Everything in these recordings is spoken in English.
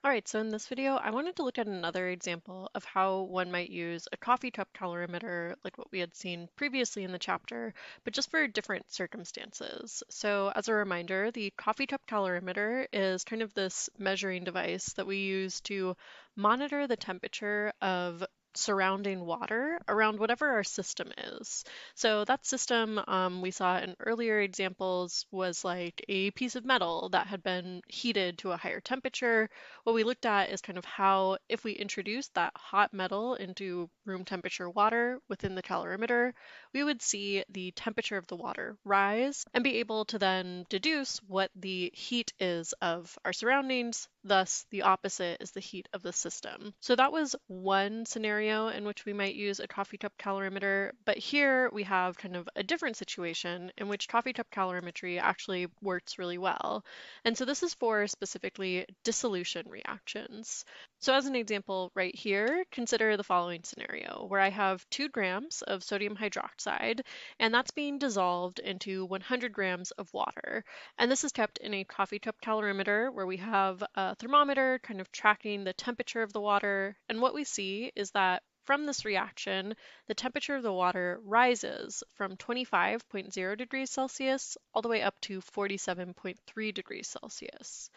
All right, so in this video, I wanted to look at another example of how one might use a coffee cup calorimeter, like what we had seen previously in the chapter, but just for different circumstances. So as a reminder, the coffee cup calorimeter is kind of this measuring device that we use to monitor the temperature of surrounding water around whatever our system is. So that system we saw in earlier examples was like a piece of metal that had been heated to a higher temperature. What we looked at is kind of how, if we introduce that hot metal into room temperature water within the calorimeter, we would see the temperature of the water rise and be able to then deduce what the heat is of our surroundings. Thus, the opposite is the heat of the system. So that was one scenario in which we might use a coffee cup calorimeter, but here we have kind of a different situation in which coffee cup calorimetry actually works really well. And so this is for specifically dissolution reactions. So as an example right here, consider the following scenario where I have 2 grams of sodium hydroxide, and that's being dissolved into 100 grams of water. And this is kept in a coffee cup calorimeter where we have a thermometer kind of tracking the temperature of the water. And what we see is that from this reaction, the temperature of the water rises from 25.0 degrees Celsius all the way up to 47.3 degrees Celsius.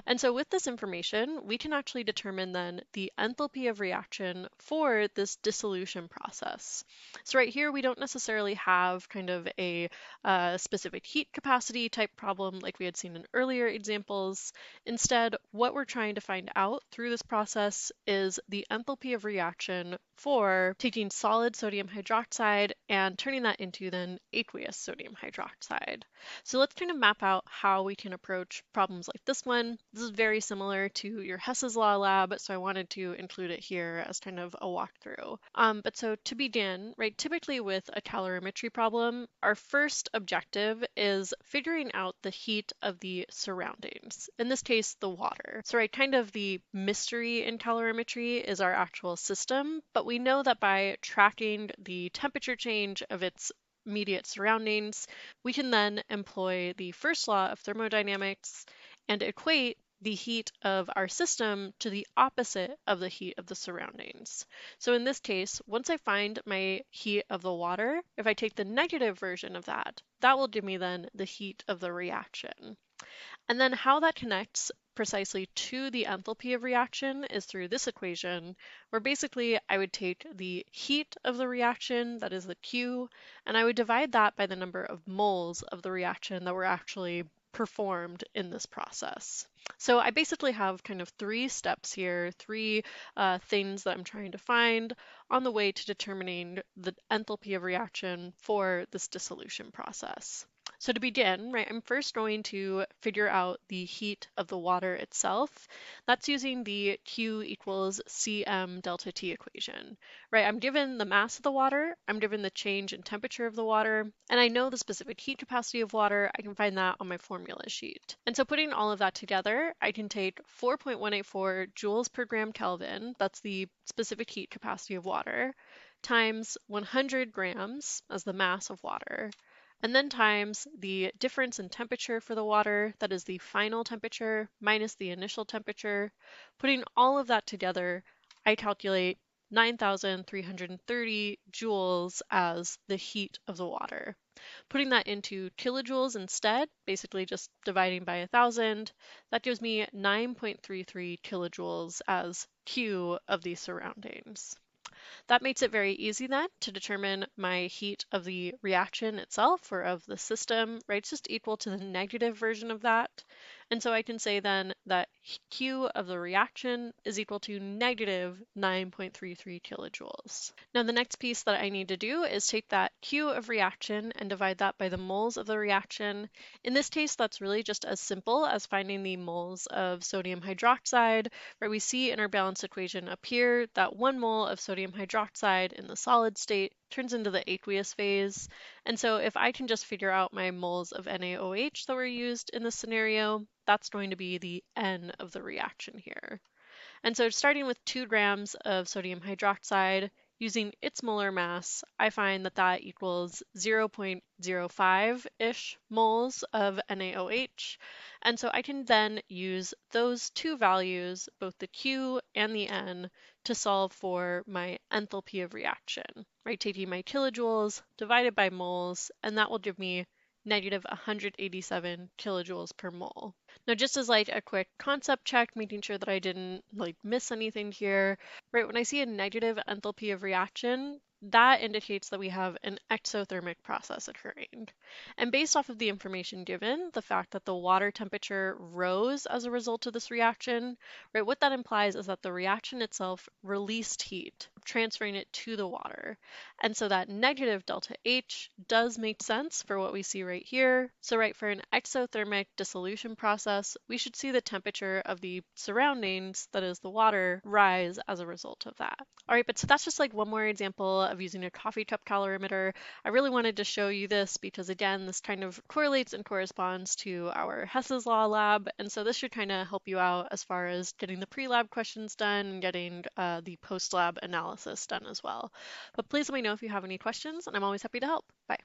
And so with this information, we can actually determine then the enthalpy of reaction for this dissolution process. So right here, we don't necessarily have kind of a specific heat capacity type problem like we had seen in earlier examples. Instead, what we're trying to find out through this process is the enthalpy of reaction for taking solid sodium hydroxide and turning that into then aqueous sodium hydroxide. So let's kind of map out how we can approach problems like this one. This is very similar to your Hess's Law lab, so I wanted to include it here as kind of a walkthrough. But so to begin, right, typically with a calorimetry problem, our first objective is figuring out the heat of the surroundings, in this case, the water. So right, kind of the mystery in calorimetry is our actual system, but we know that by tracking the temperature change of its immediate surroundings, we can then employ the first law of thermodynamics and equate the heat of our system to the opposite of the heat of the surroundings. So in this case, once I find my heat of the water, if I take the negative version of that, that will give me then the heat of the reaction. And then how that connects precisely to the enthalpy of reaction is through this equation, where basically I would take the heat of the reaction, that is the Q, and I would divide that by the number of moles of the reaction that were actually performed in this process. So I basically have kind of 3 steps here, 3 things that I'm trying to find on the way to determining the enthalpy of reaction for this dissolution process. So to begin, right, I'm first going to figure out the heat of the water itself. That's using the Q equals Cm delta T equation, right? I'm given the mass of the water, I'm given the change in temperature of the water, and I know the specific heat capacity of water. I can find that on my formula sheet. And so putting all of that together, I can take 4.184 joules per gram Kelvin, that's the specific heat capacity of water, times 100 grams as the mass of water, and then times the difference in temperature for the water, that is the final temperature minus the initial temperature. Putting all of that together, I calculate 9,330 joules as the heat of the water. Putting that into kilojoules instead, basically just dividing by 1,000, that gives me 9.33 kilojoules as Q of the surroundings. That makes it very easy then to determine my heat of the reaction itself or of the system, right? It's just equal to the negative version of that. And so I can say then that Q of the reaction is equal to negative 9.33 kilojoules. Now the next piece that I need to do is take that Q of reaction and divide that by the moles of the reaction. In this case, that's really just as simple as finding the moles of sodium hydroxide, where we see in our balanced equation up here that 1 mole of sodium hydroxide in the solid state turns into the aqueous phase. And so if I can just figure out my moles of NaOH that were used in this scenario, that's going to be the N of the reaction here. And so starting with 2 grams of sodium hydroxide, using its molar mass, I find that that equals 0.05-ish moles of NaOH. And so I can then use those two values, both the Q and the N, to solve for my enthalpy of reaction, right? Taking my kilojoules divided by moles, and that will give me negative 187 kilojoules per mole. Now, just as like a quick concept check, making sure that I didn't like miss anything here, right? When I see a negative enthalpy of reaction, that indicates that we have an exothermic process occurring. And based off of the information given, the fact that the water temperature rose as a result of this reaction, right, what that implies is that the reaction itself released heat, transferring it to the water. And so that negative delta H does make sense for what we see right here. So right, for an exothermic dissolution process, we should see the temperature of the surroundings, that is the water, rise as a result of that. All right, but so that's just like one more example of using a coffee cup calorimeter. I really wanted to show you this because again, this kind of correlates and corresponds to our Hess's Law lab. And so this should kind of help you out as far as getting the pre-lab questions done and getting the post-lab analysis done as well. But please let me know if you have any questions, and I'm always happy to help. Bye.